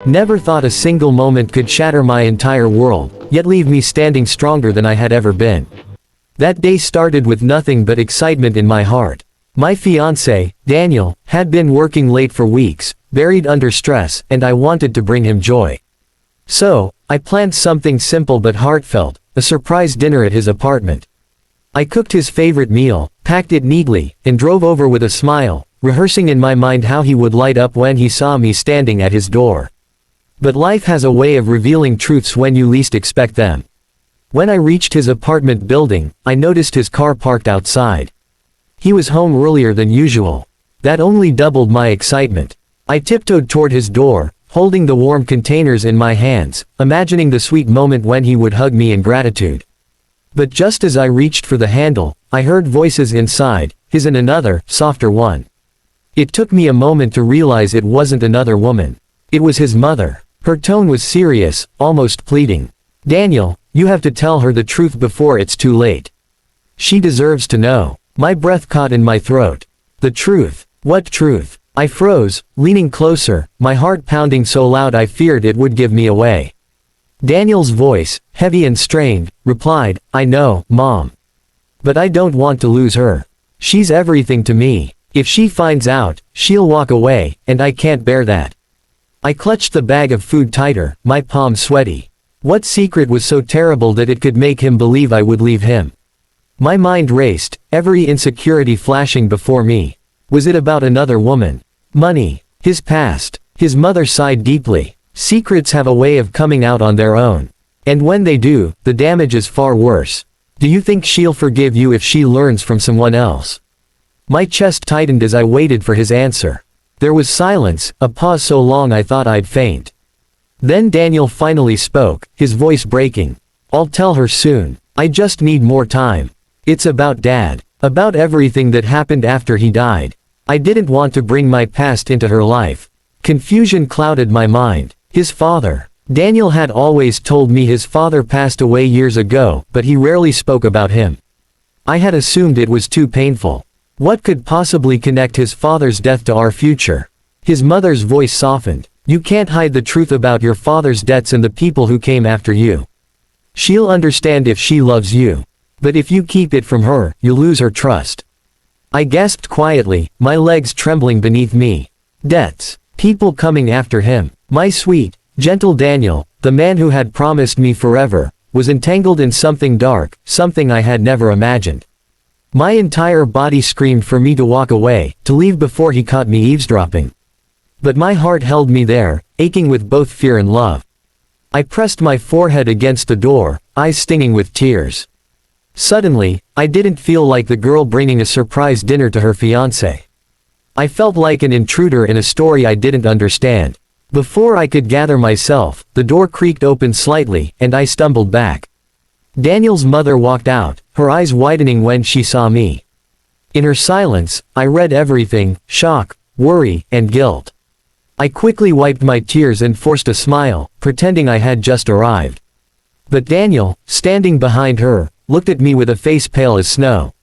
Never thought a single moment could shatter my entire world, yet leave me standing stronger than I had ever been. That day started with nothing but excitement in my heart. My fiancé, Daniel, had been working late for weeks, buried under stress, and I wanted to bring him joy. So, I planned something simple but heartfelt, a surprise dinner at his apartment. I cooked his favorite meal, packed it neatly, and drove over with a smile, rehearsing in my mind how he would light up when he saw me standing at his door. But life has a way of revealing truths when you least expect them. When I reached his apartment building, I noticed his car parked outside. He was home earlier than usual. That only doubled my excitement. I tiptoed toward his door, holding the warm containers in my hands, imagining the sweet moment when he would hug me in gratitude. But just as I reached for the handle, I heard voices inside, his and another, softer one. It took me a moment to realize it wasn't another woman. It was his mother. Her tone was serious, almost pleading. "Daniel, you have to tell her the truth before it's too late. She deserves to know." My breath caught in my throat. The truth? What truth? I froze, leaning closer, my heart pounding so loud I feared it would give me away. Daniel's voice, heavy and strained, replied, "I know, Mom. But I don't want to lose her. She's everything to me. If she finds out, she'll walk away, and I can't bear that." I clutched the bag of food tighter, my palms sweaty. What secret was so terrible that it could make him believe I would leave him? My mind raced, every insecurity flashing before me. Was it about another woman? Money? His past? His mother sighed deeply. Secrets have a way of coming out on their own. And when they do, the damage is far worse. Do you think she'll forgive you if she learns from someone else? My chest tightened as I waited for his answer. There was silence, a pause so long I thought I'd faint. Then Daniel finally spoke, his voice breaking. "I'll tell her soon. I just need more time. It's about Dad. About everything that happened after he died. I didn't want to bring my past into her life." Confusion clouded my mind. His father. Daniel had always told me his father passed away years ago, but he rarely spoke about him. I had assumed it was too painful. What could possibly connect his father's death to our future? His mother's voice softened. "You can't hide the truth about your father's debts and the people who came after you. She'll understand if she loves you. But if you keep it from her, you'll lose her trust." I gasped quietly, my legs trembling beneath me. Debts. People coming after him. My sweet, gentle Daniel, the man who had promised me forever, was entangled in something dark, something I had never imagined. My entire body screamed for me to walk away, to leave before he caught me eavesdropping. But my heart held me there, aching with both fear and love. I pressed my forehead against the door, eyes stinging with tears. Suddenly, I didn't feel like the girl bringing a surprise dinner to her fiancé. I felt like an intruder in a story I didn't understand. Before I could gather myself, the door creaked open slightly, and I stumbled back. Daniel's mother walked out, her eyes widening when she saw me. In her silence, I read everything: shock, worry, and guilt. I quickly wiped my tears and forced a smile, pretending I had just arrived. But Daniel, standing behind her, looked at me with a face pale as snow.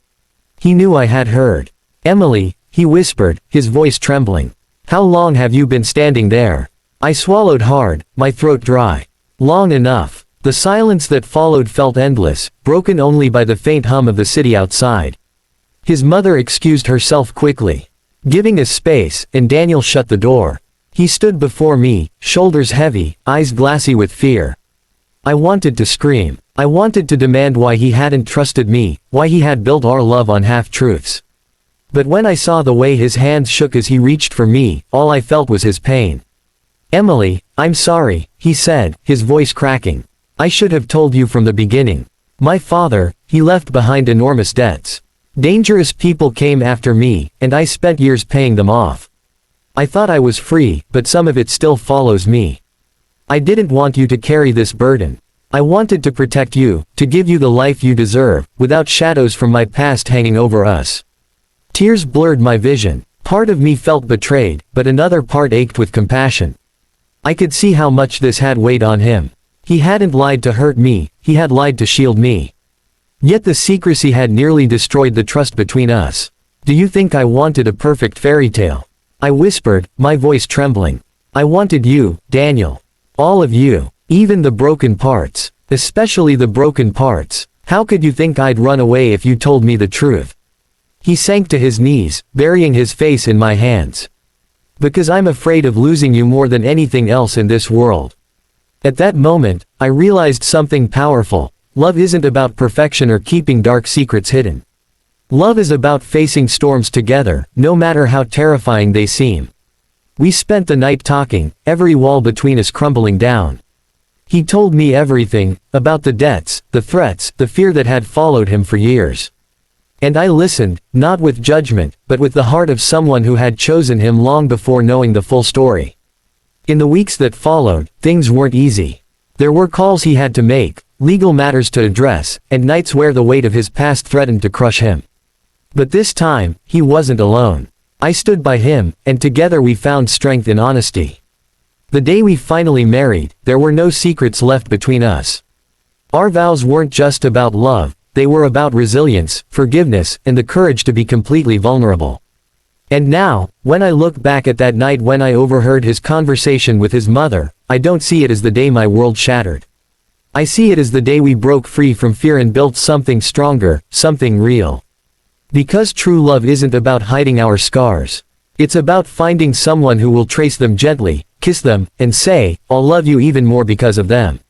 He knew I had heard. "Emily," he whispered, his voice trembling. "How long have you been standing there?" I swallowed hard, my throat dry. "Long enough." The silence that followed felt endless, broken only by the faint hum of the city outside. His mother excused herself quickly, giving us space, and Daniel shut the door. He stood before me, shoulders heavy, eyes glassy with fear. I wanted to scream. I wanted to demand why he hadn't trusted me, why he had built our love on half-truths. But when I saw the way his hands shook as he reached for me, all I felt was his pain. "Emily, I'm sorry," he said, his voice cracking. "I should have told you from the beginning. My father, he left behind enormous debts. Dangerous people came after me, and I spent years paying them off. I thought I was free, but some of it still follows me. I didn't want you to carry this burden. I wanted to protect you, to give you the life you deserve, without shadows from my past hanging over us." Tears blurred my vision. Part of me felt betrayed, but another part ached with compassion. I could see how much this had weighed on him. He hadn't lied to hurt me, he had lied to shield me. Yet the secrecy had nearly destroyed the trust between us. "Do you think I wanted a perfect fairy tale?" I whispered, my voice trembling. I wanted you, Daniel. All of you. Even the broken parts. Especially the broken parts. How could you think I'd run away if you told me the truth? He sank to his knees, burying his face in my hands. Because I'm afraid of losing you more than anything else in this world. At that moment, I realized something powerful. Love isn't about perfection or keeping dark secrets hidden. Love is about facing storms together, no matter how terrifying they seem. We spent the night talking, every wall between us crumbling down. He told me everything, about the debts, the threats, the fear that had followed him for years. And I listened, not with judgment, but with the heart of someone who had chosen him long before knowing the full story. In the weeks that followed, things weren't easy. There were calls he had to make, legal matters to address, and nights where the weight of his past threatened to crush him. But this time, he wasn't alone. I stood by him, and together we found strength in honesty. The day we finally married, there were no secrets left between us. Our vows weren't just about love, they were about resilience, forgiveness, and the courage to be completely vulnerable. And now, when I look back at that night when I overheard his conversation with his mother, I don't see it as the day my world shattered. I see it as the day we broke free from fear and built something stronger, something real. Because true love isn't about hiding our scars. It's about finding someone who will trace them gently, kiss them, and say, I'll love you even more because of them.